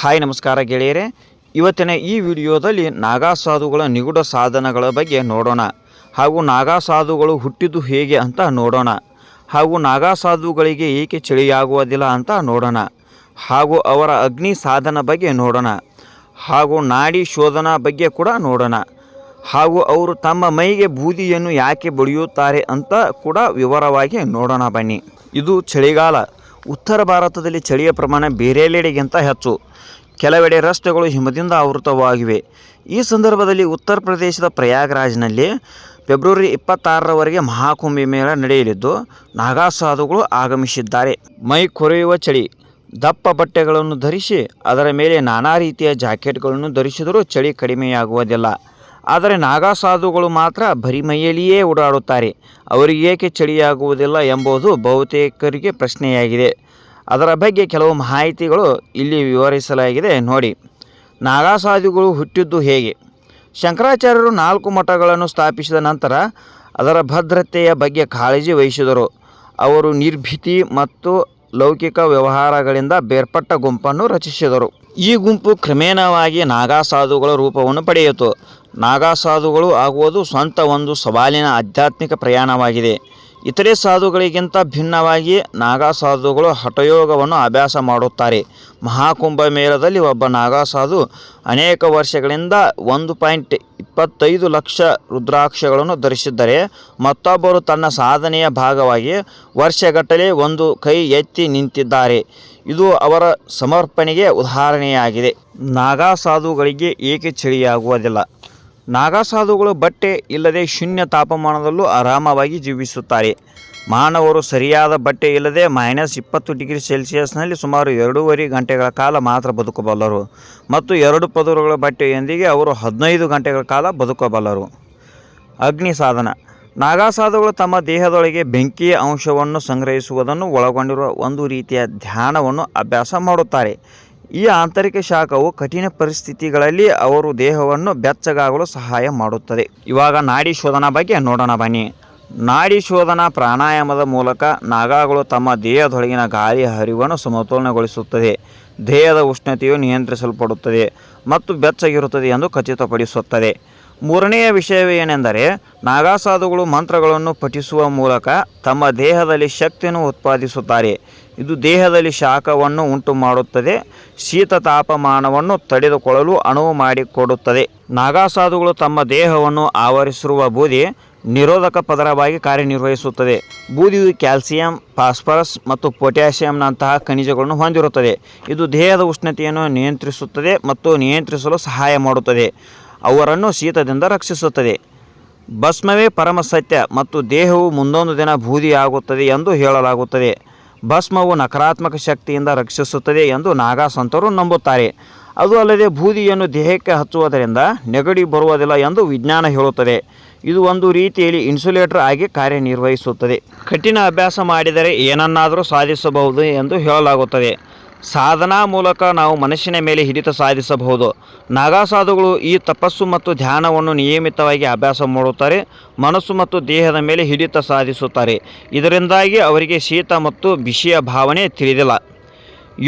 Hi ನಮಸ್ಕಾರ ಗೆಳೆಯರೇ, ಇವತ್ತಿನ ಈ ವಿಡಿಯೋದಲ್ಲಿ ನಾಗಾ ಸಾಧುಗಳ ನಿಗೂಢ ಸಾಧನಗಳ ಬಗ್ಗೆ ನೋಡೋಣ. ಹಾಗೂ ನಾಗಾ ಸಾಧುಗಳು ಹುಟ್ಟಿದ್ದು ಹೇಗೆ ಅಂತ ನೋಡೋಣ. ಹಾಗೂ ನಾಗಾ ಸಾಧುಗಳಿಗೆ ಏಕೆ ಚಳಿಯಾಗುವುದಿಲ್ಲ ಅಂತ ನೋಡೋಣ. ಹಾಗೂ ಅವರ ಅಗ್ನಿ ಸಾಧನ ಬಗ್ಗೆ ನೋಡೋಣ. ಹಾಗೂ ನಾಡಿ ಶೋಧನ ಬಗ್ಗೆ ಕೂಡ ನೋಡೋಣ. ಹಾಗೂ ಅವರು ತಮ್ಮ ಮೈಗೆ ಬೂದಿಯನ್ನು ಯಾಕೆ ಬಡಿಯುತ್ತಾರೆ ಅಂತ ಕೂಡ ವಿವರವಾಗಿ ನೋಡೋಣ ಬನ್ನಿ. ಇದು ಚಳಿಗಾಲ. ಉತ್ತರ ಭಾರತದಲ್ಲಿ ಚಳಿಯ ಪ್ರಮಾಣ ಬೇರೆಲ್ಲೆಡೆಗಿಂತ ಹೆಚ್ಚು. ಕೆಲವೆಡೆ ರಸ್ತೆಗಳು ಹಿಮದಿಂದ ಆವೃತವಾಗಿವೆ. ಈ ಸಂದರ್ಭದಲ್ಲಿ ಉತ್ತರ ಪ್ರದೇಶದ ಪ್ರಯಾಗ್ರಾಜ್ನಲ್ಲಿ ಫೆಬ್ರವರಿ 26ರವರೆಗೆ ಮಹಾಕುಂಭ ಮೇಳ ನಡೆಯಲಿದ್ದು ನಾಗಾ ಸಾಧುಗಳು ಆಗಮಿಸಿದ್ದಾರೆ. ಮೈ ಕೊರೆಯುವ ಚಳಿ. ದಪ್ಪ ಬಟ್ಟೆಗಳನ್ನು ಧರಿಸಿ ಅದರ ಮೇಲೆ ನಾನಾ ರೀತಿಯ ಜಾಕೆಟ್ಗಳನ್ನು ಧರಿಸಿದರೂ ಚಳಿ ಕಡಿಮೆಯಾಗುವುದಿಲ್ಲ. ಆದರೆ ನಾಗಾ ಸಾಧುಗಳು ಮಾತ್ರ ಬರಿ ಮೈಯಲ್ಲಿಯೇ ಓಡಾಡುತ್ತಾರೆ. ಅವರಿಗೆ ಏಕೆ ಚಳಿಯಾಗುವುದಿಲ್ಲ ಎಂಬುದು ಬಹುತೇಕರಿಗೆ ಪ್ರಶ್ನೆಯಾಗಿದೆ. ಅದರ ಬಗ್ಗೆ ಕೆಲವು ಮಾಹಿತಿಗಳು ಇಲ್ಲಿ ವಿವರಿಸಲಾಗಿದೆ ನೋಡಿ. ನಾಗಾ ಸಾಧುಗಳು ಹುಟ್ಟಿದ್ದು ಹೇಗೆ? ಶಂಕರಾಚಾರ್ಯರು 4 ಮಠಗಳನ್ನು ಸ್ಥಾಪಿಸಿದ ನಂತರ ಅದರ ಭದ್ರತೆಯ ಬಗ್ಗೆ ಕಾಳಜಿ ವಹಿಸಿದರು. ಅವರು ನಿರ್ಭೀತಿ ಮತ್ತು ಲೌಕಿಕ ವ್ಯವಹಾರಗಳಿಂದ ಬೇರ್ಪಟ್ಟ ಗುಂಪನ್ನು ರಚಿಸಿದರು. ಈ ಗುಂಪು ಕ್ರಮೇಣವಾಗಿ ನಾಗಾ ಸಾಧುಗಳ ರೂಪವನ್ನು ಪಡೆಯಿತು. ನಾಗಾ ಸಾಧುಗಳು ಆಗುವುದು ಸ್ವಂತ ಒಂದು ಸವಾಲಿನ ಆಧ್ಯಾತ್ಮಿಕ ಪ್ರಯಾಣವಾಗಿದೆ. ಇತರೆ ಸಾಧುಗಳಿಗಿಂತ ಭಿನ್ನವಾಗಿ ನಾಗಾ ಸಾಧುಗಳು ಹಠಯೋಗವನ್ನು ಅಭ್ಯಾಸ ಮಾಡುತ್ತಾರೆ. ಮಹಾಕುಂಭ ಮೇಳದಲ್ಲಿ ಒಬ್ಬ ನಾಗಾ ಸಾಧು ಅನೇಕ ವರ್ಷಗಳಿಂದ 1.25 ಲಕ್ಷ ರುದ್ರಾಕ್ಷಗಳನ್ನು ಧರಿಸಿದ್ದರೆ ಮತ್ತೊಬ್ಬರು ತನ್ನ ಸಾಧನೆಯ ಭಾಗವಾಗಿ ವರ್ಷಗಟ್ಟಲೆ ಒಂದು ಕೈ ಎತ್ತಿ ನಿಂತಿದ್ದಾರೆ. ಇದು ಅವರ ಸಮರ್ಪಣೆಗೆ ಉದಾಹರಣೆಯಾಗಿದೆ. ನಾಗಾ ಸಾಧುಗಳಿಗೆ ಏಕೆ ಚಳಿಯಾಗುವುದಿಲ್ಲ? ನಾಗಾ ಸಾಧುಗಳು ಬಟ್ಟೆ ಇಲ್ಲದೆ ಶೂನ್ಯ ತಾಪಮಾನದಲ್ಲೂ ಆರಾಮವಾಗಿ ಜೀವಿಸುತ್ತಾರೆ. ಮಾನವರು ಸರಿಯಾದ ಬಟ್ಟೆ ಇಲ್ಲದೆ -20 ಡಿಗ್ರಿ ಸೆಲ್ಸಿಯಸ್ನಲ್ಲಿ ಸುಮಾರು 2.5 ಗಂಟೆಗಳ ಕಾಲ ಮಾತ್ರ ಬದುಕಬಲ್ಲರು ಮತ್ತು 2 ಪದರುಗಳ ಬಟ್ಟೆಯೊಂದಿಗೆ ಅವರು 15 ಗಂಟೆಗಳ ಕಾಲ ಬದುಕಬಲ್ಲರು. ಅಗ್ನಿ ಸಾಧನ. ನಾಗಾ ಸಾಧುಗಳು ತಮ್ಮ ದೇಹದೊಳಗೆ ಬೆಂಕಿಯ ಅಂಶವನ್ನು ಸಂಗ್ರಹಿಸುವುದನ್ನು ಒಳಗೊಂಡಿರುವ ಒಂದು ರೀತಿಯ ಧ್ಯಾನವನ್ನು ಅಭ್ಯಾಸ ಮಾಡುತ್ತಾರೆ. ಈ ಆಂತರಿಕ ಶಾಖವು ಕಠಿಣ ಪರಿಸ್ಥಿತಿಗಳಲ್ಲಿ ಅವರು ದೇಹವನ್ನು ಬೆಚ್ಚಗಾಗಲು ಸಹಾಯ ಮಾಡುತ್ತದೆ. ಇವಾಗ ನಾಡಿ ಶೋಧನಾ ಬಗ್ಗೆ ನೋಡೋಣ ಬನ್ನಿ. ನಾಡಿ ಶೋಧನಾ ಪ್ರಾಣಾಯಾಮದ ಮೂಲಕ ನಾಗಾಗಳು ತಮ್ಮ ದೇಹದೊಳಗಿನ ಗಾಳಿಯ ಹರಿವನ್ನು ಸಮತೋಲನಗೊಳಿಸುತ್ತದೆ. ದೇಹದ ಉಷ್ಣತೆಯು ನಿಯಂತ್ರಿಸಲ್ಪಡುತ್ತದೆ ಮತ್ತು ಬೆಚ್ಚಗಿರುತ್ತದೆ ಎಂದು ಖಚಿತಪಡಿಸುತ್ತದೆ. ಮೂರನೆಯ ವಿಷಯವೇನೆಂದರೆ ನಾಗಾ ಸಾಧುಗಳು ಮಂತ್ರಗಳನ್ನು ಪಠಿಸುವ ಮೂಲಕ ತಮ್ಮ ದೇಹದಲ್ಲಿ ಶಕ್ತಿಯನ್ನು ಉತ್ಪಾದಿಸುತ್ತಾರೆ. ಇದು ದೇಹದಲ್ಲಿ ಶಾಖವನ್ನು ಉಂಟು ಮಾಡುತ್ತದೆ, ಶೀತ ತಾಪಮಾನವನ್ನು ತಡೆದುಕೊಳ್ಳಲು ಅನುವು ಮಾಡಿಕೊಡುತ್ತದೆ. ನಾಗಾ ಸಾಧುಗಳು ತಮ್ಮ ದೇಹವನ್ನು ಆವರಿಸಿರುವ ಬೂದಿ ನಿರೋಧಕ ಪದರವಾಗಿ ಕಾರ್ಯನಿರ್ವಹಿಸುತ್ತದೆ. ಬೂದಿಯು ಕ್ಯಾಲ್ಸಿಯಂ, ಫಾಸ್ಫರಸ್ ಮತ್ತು ಪೊಟ್ಯಾಷಿಯಂನಂತಹ ಖನಿಜಗಳನ್ನು ಹೊಂದಿರುತ್ತದೆ. ಇದು ದೇಹದ ಉಷ್ಣತೆಯನ್ನು ನಿಯಂತ್ರಿಸುತ್ತದೆ ಮತ್ತು ನಿಯಂತ್ರಿಸಲು ಸಹಾಯ ಮಾಡುತ್ತದೆ. ಅವರನ್ನು ಶೀತದಿಂದ ರಕ್ಷಿಸುತ್ತದೆ. ಭಸ್ಮವೇ ಪರಮ ಸತ್ಯ ಮತ್ತು ದೇಹವು ಮುಂದೊಂದು ದಿನ ಬೂದಿಯಾಗುತ್ತದೆ ಎಂದು ಹೇಳಲಾಗುತ್ತದೆ. ಭಸ್ಮವು ನಕಾರಾತ್ಮಕ ಶಕ್ತಿಯಿಂದ ರಕ್ಷಿಸುತ್ತದೆ ಎಂದು ನಾಗಾ ಸಂತರು ನಂಬುತ್ತಾರೆ. ಅದು ಅಲ್ಲದೆ ಬೂದಿಯನ್ನು ದೇಹಕ್ಕೆ ಹಚ್ಚುವುದರಿಂದ ನೆಗಡಿ ಬರುವುದಿಲ್ಲ ಎಂದು ವಿಜ್ಞಾನ ಹೇಳುತ್ತದೆ. ಇದು ಒಂದು ರೀತಿಯಲ್ಲಿ ಇನ್ಸುಲೇಟರ್ ಆಗಿ ಕಾರ್ಯನಿರ್ವಹಿಸುತ್ತದೆ. ಕಠಿಣ ಅಭ್ಯಾಸ ಮಾಡಿದರೆ ಏನನ್ನಾದರೂ ಸಾಧಿಸಬಹುದು ಎಂದು ಹೇಳಲಾಗುತ್ತದೆ. ಸಾಧನಾ ಮೂಲಕ ನಾವು ಮನಸ್ಸಿನ ಮೇಲೆ ಹಿಡಿತ ಸಾಧಿಸಬಹುದು. ನಾಗಾ ಸಾಧುಗಳು ಈ ತಪಸ್ಸು ಮತ್ತು ಧ್ಯಾನವನ್ನು ನಿಯಮಿತವಾಗಿ ಅಭ್ಯಾಸ ಮಾಡುತ್ತಾರೆ. ಮನಸ್ಸು ಮತ್ತು ದೇಹದ ಮೇಲೆ ಹಿಡಿತ ಸಾಧಿಸುತ್ತಾರೆ. ಇದರಿಂದಾಗಿ ಅವರಿಗೆ ಶೀತ ಮತ್ತು ಬಿಸಿಯ ಭಾವನೆ ತಿಳಿದಿಲ್ಲ.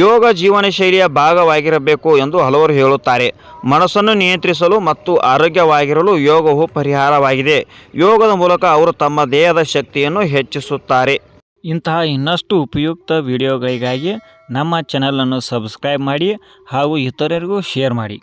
ಯೋಗ ಜೀವನ ಶೈಲಿಯ ಭಾಗವಾಗಿರಬೇಕು ಎಂದು ಹಲವರು ಹೇಳುತ್ತಾರೆ. ಮನಸ್ಸನ್ನು ನಿಯಂತ್ರಿಸಲು ಮತ್ತು ಆರೋಗ್ಯವಾಗಿರಲು ಯೋಗವು ಪರಿಹಾರವಾಗಿದೆ. ಯೋಗದ ಮೂಲಕ ಅವರು ತಮ್ಮ ದೇಹದ ಶಕ್ತಿಯನ್ನು ಹೆಚ್ಚಿಸುತ್ತಾರೆ. ಇಂತಹ ಇನ್ನಷ್ಟು ಉಪಯುಕ್ತ ವಿಡಿಯೋಗಳಿಗಾಗಿ ನಮ್ಮ ಚಾನಲನ್ನು ಸಬ್ಸ್ಕ್ರೈಬ್ ಮಾಡಿ ಹಾಗೂ ಇತರರಿಗೂ ಶೇರ್ ಮಾಡಿ.